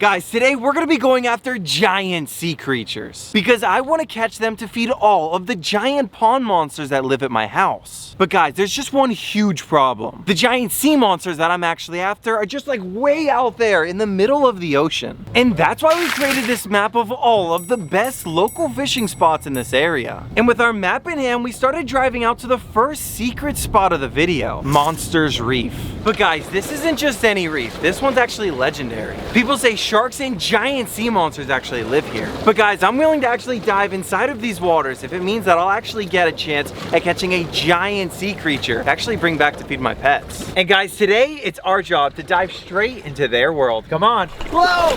Guys, today we're gonna be going after giant sea creatures because I want to catch them to feed all of the giant pond monsters that live at my house. But guys, there's just one huge problem. The giant sea monsters that I'm actually after are just like way out there in the middle of the ocean. And that's why we created this map of all of the best local fishing spots in this area. And with our map in hand, we started driving out to the first secret spot of the video, Monsters Reef. But guys, this isn't just any reef. This one's actually legendary. People say sharks and giant sea monsters actually live here. But guys, I'm willing to actually dive inside of these waters if it means that I'll actually get a chance at catching a giant sea creature to actually bring back to feed my pets. And guys, today it's our job to dive straight into their world. Come on. Whoa!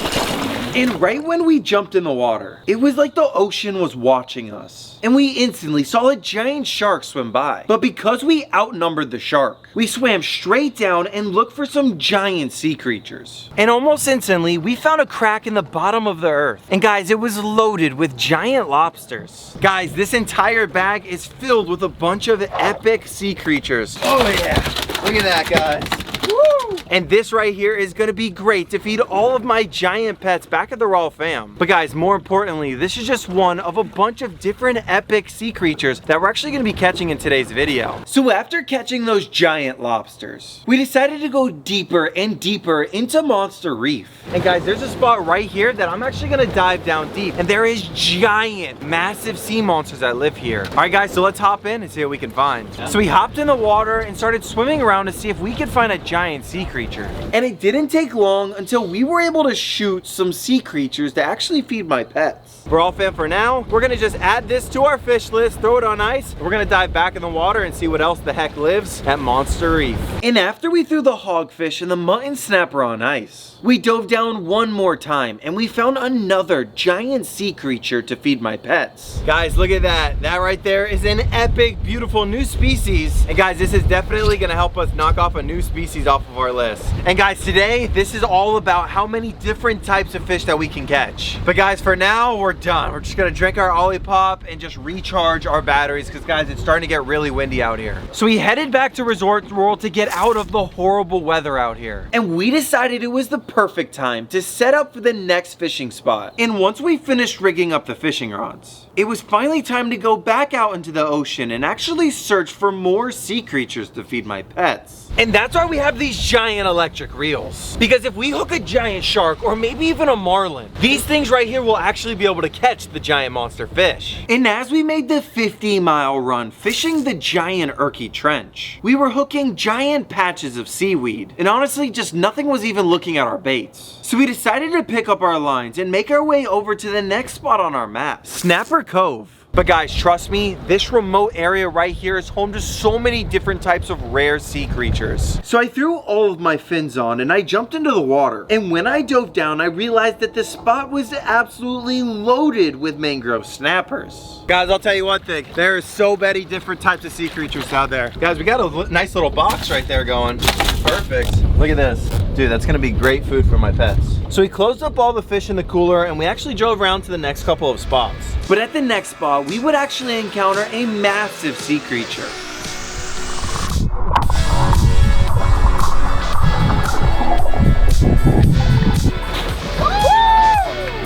And right when we jumped in the water, it was like the ocean was watching us. And we instantly saw a giant shark swim by. But because we outnumbered the shark, we swam straight down and looked for some giant sea creatures. And almost instantly, we found a crack in the bottom of the earth. And guys, it was loaded with giant lobsters. Guys, this entire bag is filled with a bunch of epic sea creatures. Oh yeah, look at that, guys. Woo! And this right here is gonna be great to feed all of my giant pets back at the Raw fam. But guys, more importantly, this is just one of a bunch of different epic sea creatures that we're actually gonna be catching in today's video. So after catching those giant lobsters, we decided to go deeper and deeper into Monster Reef. And guys, there's a spot right here that I'm actually gonna dive down deep. And there is giant, massive sea monsters that live here. All right guys, so let's hop in and see what we can find. Yeah. So we hopped in the water and started swimming around to see if we could find a giant sea creature. And it didn't take long until we were able to shoot some sea creatures to actually feed my pets. We're all fan for now. We're gonna just add this to our fish list, throw it on ice. We're gonna dive back in the water and see what else the heck lives at Monster Reef. And after we threw the hogfish and the mutton snapper on ice, we dove down one more time and we found another giant sea creature to feed my pets. Guys, look at that. That right there is an epic, beautiful new species. And guys, this is definitely gonna help us knock off a new species off of our list. And guys, today, this is all about how many different types of fish that we can catch. But guys, for now, we're done. We're just gonna drink our Olipop and just recharge our batteries because guys, it's starting to get really windy out here. So we headed back to Resort World to get out of the horrible weather out here. And we decided it was the perfect time to set up for the next fishing spot. And once we finished rigging up the fishing rods, it was finally time to go back out into the ocean and actually search for more sea creatures to feed my pets. And that's why we have these giant electric reels. Because if we hook a giant shark or maybe even a marlin, these things right here will actually be able to catch the giant monster fish. And as we made the 50-mile run fishing the giant Erky Trench, we were hooking giant patches of seaweed. And honestly, just nothing was even looking at our baits. So we decided to pick up our lines and make our way over to the next spot on our map, Snapper Cove. But guys, trust me, this remote area right here is home to so many different types of rare sea creatures. So I threw all of my fins on and I jumped into the water. And when I dove down, I realized that the spot was absolutely loaded with mangrove snappers. Guys, I'll tell you one thing. There are so many different types of sea creatures out there. Guys, we got a nice little box right there going. Perfect. Look at this. Dude, that's gonna be great food for my pets. So we closed up all the fish in the cooler and we actually drove around to the next couple of spots. But at the next spot, we would actually encounter a massive sea creature.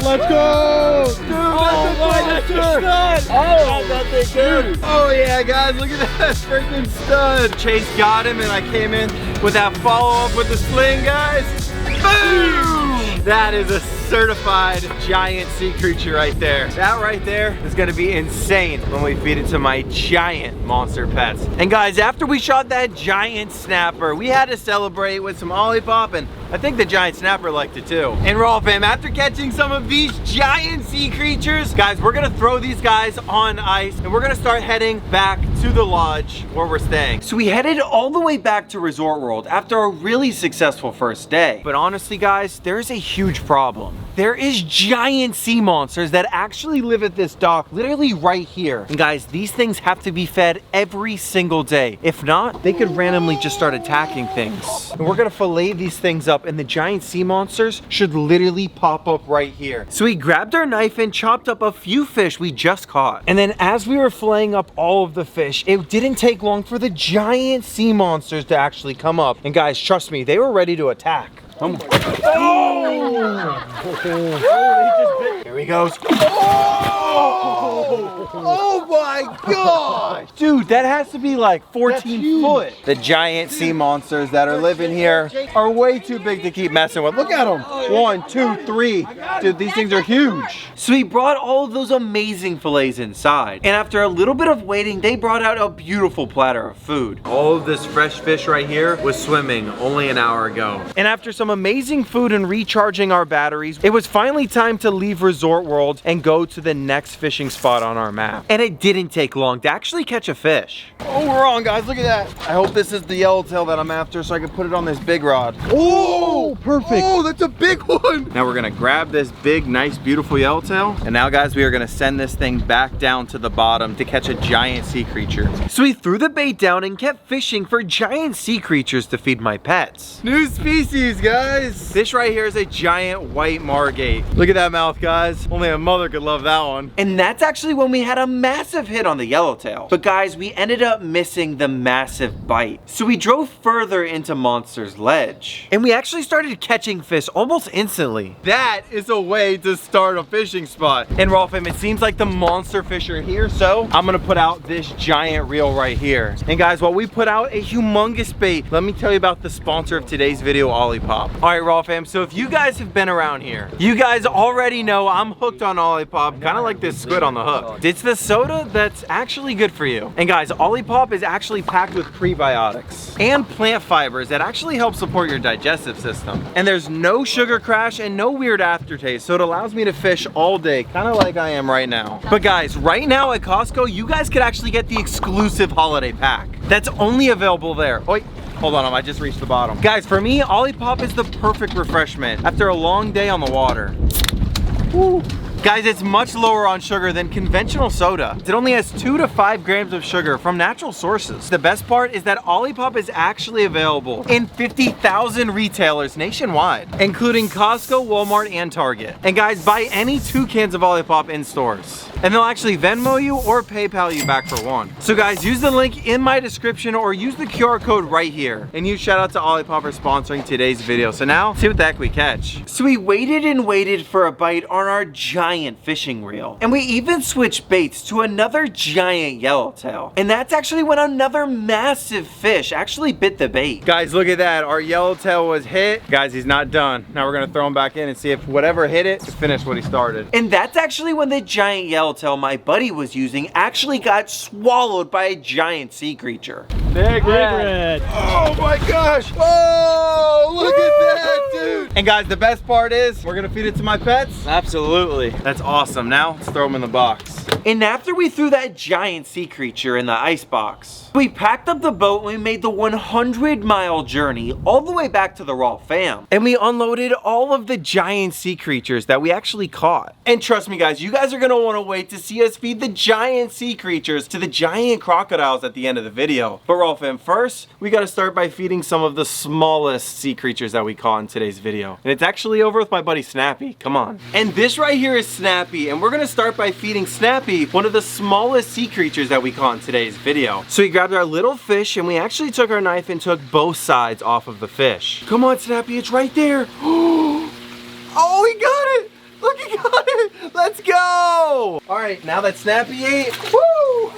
Let's go! Dude, that's a stud! Oh yeah, guys, look at that freaking stud! Chase got him and I came in with that follow-up with the sling, guys. Boom! That is a certified giant sea creature right there. That right there is gonna be insane when we feed it to my giant monster pets. And guys, after we shot that giant snapper, we had to celebrate with some Olipop, and I think the giant snapper liked it too. And Raw fam, after catching some of these giant sea creatures, guys, we're gonna throw these guys on ice and we're gonna start heading back to the lodge where we're staying. So we headed all the way back to Resort World after a really successful first day. But honestly, guys, there is a huge problem. There is giant sea monsters that actually live at this dock, literally right here. And guys, these things have to be fed every single day. If not, they could randomly just start attacking things. And we're gonna fillet these things up and the giant sea monsters should literally pop up right here. So we grabbed our knife and chopped up a few fish we just caught. And then as we were filleting up all of the fish, it didn't take long for the giant sea monsters to actually come up. And guys, trust me, they were ready to attack. Come on. Oh! Here he goes. Oh my gosh! Dude, that has to be like 14 foot. The giant sea monsters that are living here are way too big to keep messing with. Look at them. 1, 2, 3. Dude, these things are huge. So we brought all of those amazing fillets inside. And after a little bit of waiting, they brought out a beautiful platter of food. All of this fresh fish right here was swimming only an hour ago. And after some amazing food and recharging our batteries, it was finally time to leave Resort World and go to the next fishing spot on our map. And it didn't take long to actually catch a fish. Oh, we're on, guys. Look at that. I hope this is the yellowtail that I'm after so I can put it on this big rod. Oh, perfect. Oh, that's a big one. Now we're gonna grab this big, nice, beautiful yellowtail. And now, guys, we are gonna send this thing back down to the bottom to catch a giant sea creature. So we threw the bait down and kept fishing for giant sea creatures to feed my pets. New species, guys. This right here is a giant white margate. Look at that mouth, guys. Only a mother could love that one. And that's actually when we had a massive hit on the yellowtail. But guys, we ended up missing the massive bite. So we drove further into Monster's Ledge. And we actually started catching fish almost instantly. That is a way to start a fishing spot. And Rawwfishing, it seems like the monster fish are here, so I'm gonna put out this giant reel right here. And guys, while we put out a humongous bait, let me tell you about the sponsor of today's video, Olipop. All right, Rawwfishing, so if you guys have been around here, you guys already know I'm hooked on Olipop, kind of like this squid on the hook. It's the soda that's actually good for you. And guys, Olipop is actually packed with prebiotics and plant fibers that actually help support your digestive system. And there's no sugar crash and no weird aftertaste, so it allows me to fish all day, kind of like I am right now. But guys, right now at Costco, you guys could actually get the exclusive holiday pack that's only available there. Oh, wait. Hold on, I just reached the bottom. Guys, for me, Olipop is the perfect refreshment after a long day on the water. Woo. Guys, it's much lower on sugar than conventional soda. It only has 2 to 5 grams of sugar from natural sources. The best part is that Olipop is actually available in 50,000 retailers nationwide, including Costco, Walmart, and Target. And guys, buy any 2 cans of Olipop in stores, and they'll actually Venmo you or PayPal you back for one. So guys, use the link in my description or use the QR code right here. And huge shout out to Olipop for sponsoring today's video. So now, see what the heck we catch. So we waited and waited for a bite on our giant fishing reel. And we even switched baits to another giant yellowtail. And that's actually when another massive fish actually bit the bait. Guys, look at that. Our yellowtail was hit. Guys, he's not done. Now we're gonna throw him back in and see if whatever hit it finished what he started. And that's actually when the giant yellowtail my buddy was using actually got swallowed by a giant sea creature. Big red. Oh my gosh. Oh, look at that, dude. And guys, the best part is we're gonna feed it to my pets. Absolutely. That's awesome. Now let's throw them in the box. And after we threw that giant sea creature in the ice box, we packed up the boat and we made the 100-mile journey all the way back to the Raw fam. And we unloaded all of the giant sea creatures that we actually caught. And trust me guys, you guys are gonna wanna wait to see us feed the giant sea creatures to the giant crocodiles at the end of the video. But Raw fam, first, we gotta start by feeding some of the smallest sea creatures that we caught in today's video. And it's actually over with my buddy Snappy. Come on. And this right here is Snappy, and we're gonna start by feeding Snappy one of the smallest sea creatures that we caught in today's video. So we grabbed our little fish and we actually took our knife and took both sides off of the fish. Come on, Snappy, it's right there. Oh, he got it. Look, he got it. Let's go. All right, now that Snappy ate, woo!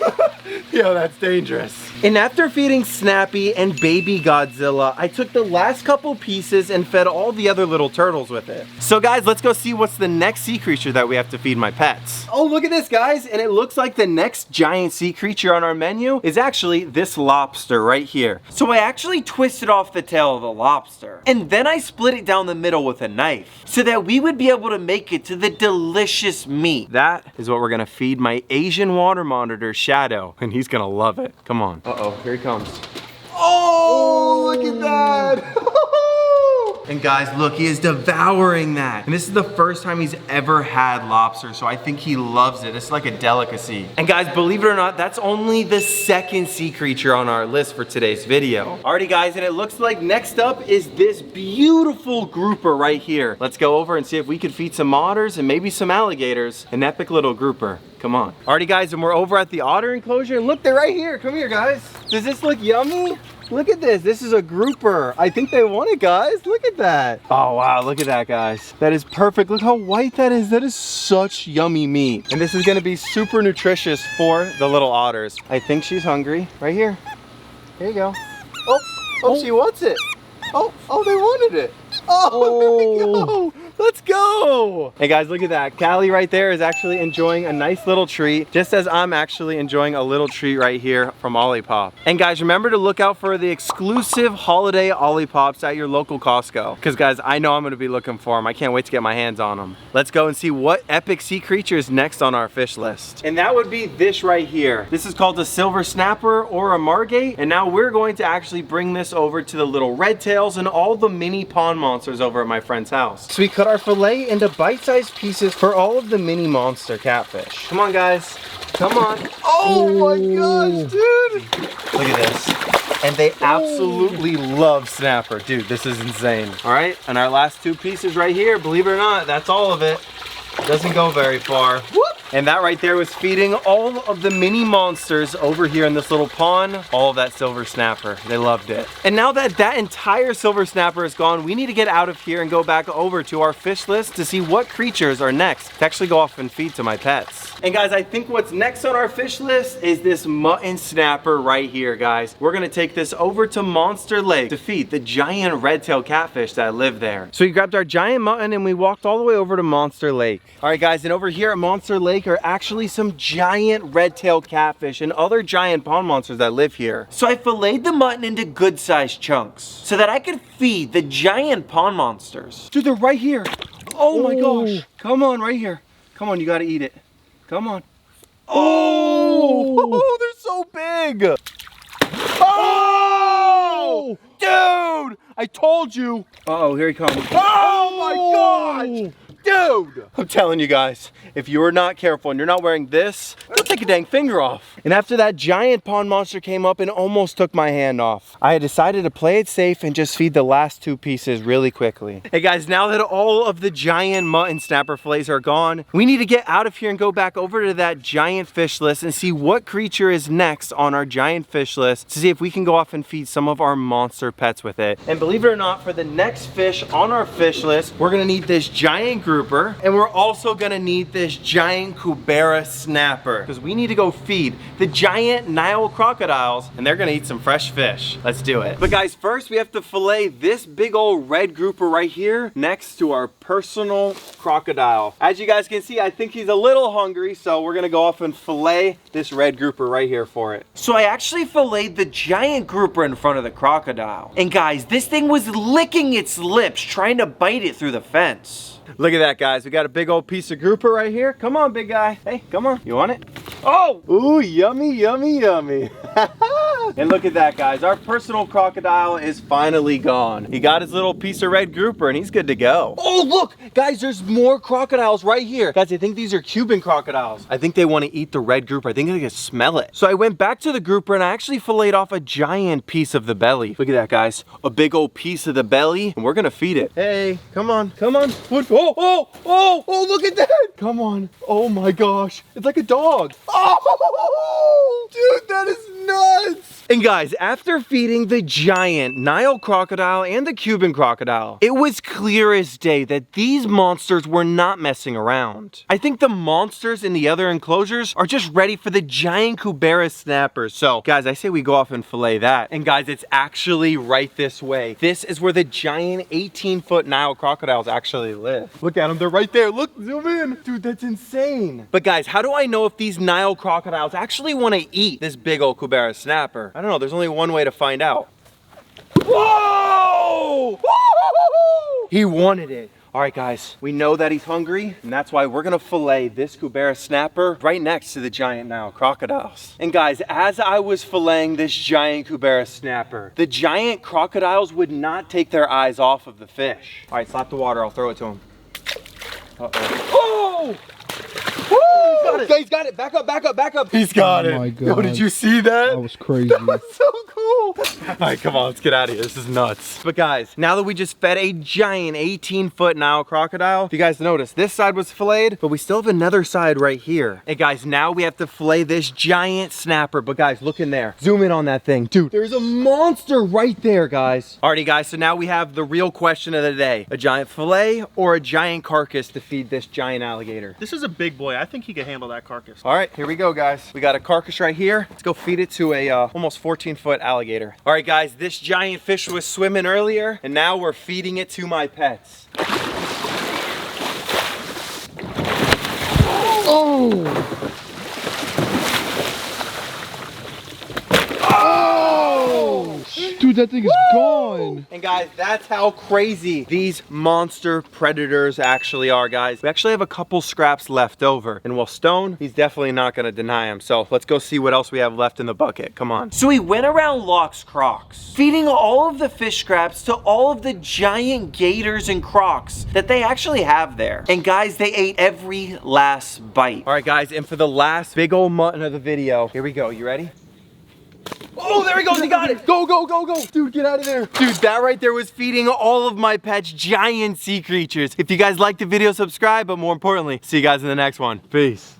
Yo, that's dangerous. And after feeding Snappy and baby Godzilla, I took the last couple pieces and fed all the other little turtles with it. So guys, let's go see what's the next sea creature that we have to feed my pets. Oh, look at this, guys. And it looks like the next giant sea creature on our menu is actually this lobster right here. So I actually twisted off the tail of the lobster. And then I split it down the middle with a knife so that we would be able to make it to the delicious meat. That is what we're gonna feed my Asian water monitor, Shadow, and he's gonna love it. Come on. Uh-oh, here he comes. Oh, look at that. And guys, look, he is devouring that. And this is the first time he's ever had lobster, so I think he loves it. It's like a delicacy. And guys, believe it or not, that's only the second sea creature on our list for today's video. Alrighty guys, and it looks like next up is this beautiful grouper right here. Let's go over and see if we could feed some otters and maybe some alligators. An epic little grouper. Come on. Alrighty guys, and we're over at the otter enclosure. And look, they're right here. Come here, guys. Does this look yummy? Look at this. This is a grouper. I think they want it, guys. Look at that. Oh, wow. Look at that, guys. That is perfect. Look how white that is. That is such yummy meat. And this is going to be super nutritious for the little otters. I think she's hungry. Right here. Here you go. Oh, she wants it. Oh, they wanted it. Oh, here we go. Let's go. Hey guys, look at that. Callie right there is actually enjoying a nice little treat, just as I'm actually enjoying a little treat right here from Olipop. And guys, remember to look out for the exclusive holiday Olipops at your local Costco. Because guys, I know I'm gonna be looking for them. I can't wait to get my hands on them. Let's go and see what epic sea creature is next on our fish list. And that would be this right here. This is called a silver snapper or a margate. And now we're going to actually bring this over to the little red tails and all the mini pond monsters over at my friend's house. So we cut our fillet into bite-sized pieces for all of the mini monster catfish. Come on, guys. Come on. Oh my gosh, dude. Look at this. And they absolutely love snapper. Dude, this is insane. All right, and our last two pieces right here, believe it or not, that's all of it. Doesn't go very far. Whoop. And that right there was feeding all of the mini monsters over here in this little pond, all of that silver snapper. They loved it. And now that that entire silver snapper is gone, we need to get out of here and go back over to our fish list to see what creatures are next to actually go off and feed to my pets. And guys, I think what's next on our fish list is this mutton snapper right here, guys. We're gonna take this over to Monster Lake to feed the giant red-tailed catfish that live there. So we grabbed our giant mutton and we walked all the way over to Monster Lake. All right, guys, and over here at Monster Lake are actually some giant red-tailed catfish and other giant pond monsters that live here. So I filleted the mutton into good-sized chunks so that I could feed the giant pond monsters. Dude, they're right here. Oh my gosh. Come on, right here. Come on, you gotta eat it. Come on. Oh, they're so big. Oh, dude, I told you. Uh-oh, here he comes. Oh my gosh. Dude! I'm telling you guys, if you're not careful and you're not wearing this, you'll take a dang finger off. And after that giant pond monster came up and almost took my hand off, I had decided to play it safe and just feed the last two pieces really quickly. Hey guys, now that all of the giant mutton snapper fillets are gone, we need to get out of here and go back over to that giant fish list and see what creature is next on our giant fish list to see if we can go off and feed some of our monster pets with it. And believe it or not, for the next fish on our fish list, we're gonna need this giant grouper, and we're also gonna need this giant Cubera snapper because we need to go feed the giant Nile crocodiles and they're gonna eat some fresh fish. Let's do it. But guys, first we have to fillet this big old red grouper right here next to our personal crocodile. As you guys can see, I think he's a little hungry, so we're gonna go off and fillet this red grouper right here for it. So I actually filleted the giant grouper in front of the crocodile. And guys, this thing was licking its lips trying to bite it through the fence. Look at that, guys. We got a big old piece of grouper right here. Come on, big guy. Hey, come on. You want it? Oh! Ooh, yummy, yummy, yummy. And look at that, guys. Our personal crocodile is finally gone. He got his little piece of red grouper and he's good to go. Oh, look! Guys, there's more crocodiles right here. Guys, I think these are Cuban crocodiles. I think they want to eat the red grouper. I think they can smell it. So I went back to the grouper and I actually filleted off a giant piece of the belly. Look at that, guys. A big old piece of the belly, and we're gonna feed it. Hey, come on, come on. Oh, look at that. Come on. Oh my gosh. It's like a dog. Oh, dude, that is nuts. And guys, after feeding the giant Nile crocodile and the Cuban crocodile, it was clear as day that these monsters were not messing around. I think the monsters in the other enclosures are just ready for the giant Cubera snappers. So guys, I say we go off and fillet that. And guys, it's actually right this way. This is where the giant 18-foot Nile crocodiles actually live. Look at them, they're right there. Look, zoom in. Dude, that's insane. But guys, how do I know if these Nile crocodiles actually want to eat this big old Cubera snapper? I don't know, there's only one way to find out. Whoa! He wanted it. All right, guys, we know that he's hungry, and that's why we're gonna fillet this Cubera snapper right next to the giant Nile crocodiles. And guys, as I was filleting this giant Cubera snapper, the giant crocodiles would not take their eyes off of the fish. All right, slap the water, I'll throw it to him. Uh-oh. Oh! Woo! He's got it. Back up. He's got it. Oh my God. Yo, did you see that? That was crazy. That was so cool. All right, come on, let's get out of here. This is nuts. But guys, now that we just fed a giant 18-foot Nile crocodile, if you guys notice, this side was filleted, but we still have another side right here. And guys, now we have to fillet this giant snapper. But guys, look in there. Zoom in on that thing. Dude, there's a monster right there, guys. Alrighty, guys, so now we have the real question of the day. A giant fillet or a giant carcass to feed this giant alligator? This is a big boy. I think he can handle that carcass. All right, here we go, guys. We got a carcass right here. Let's go feed it to a almost 14-foot alligator. All right, guys, this giant fish was swimming earlier, and now we're feeding it to my pets. Oh! Dude, that thing is gone. And guys, that's how crazy these monster predators actually are, guys. We actually have a couple scraps left over. And while Stone, he's definitely not gonna deny him. So let's go see what else we have left in the bucket. Come on. So we went around Locke's Crocs, feeding all of the fish scraps to all of the giant gators and crocs that they actually have there. And guys, they ate every last bite. All right, guys, and for the last big old mutton of the video, here we go. You ready? Oh, there he goes, he got it. Go, go, go, go. Dude, get out of there. Dude, that right there was feeding all of my pets giant sea creatures. If you guys liked the video, subscribe, but more importantly, see you guys in the next one. Peace.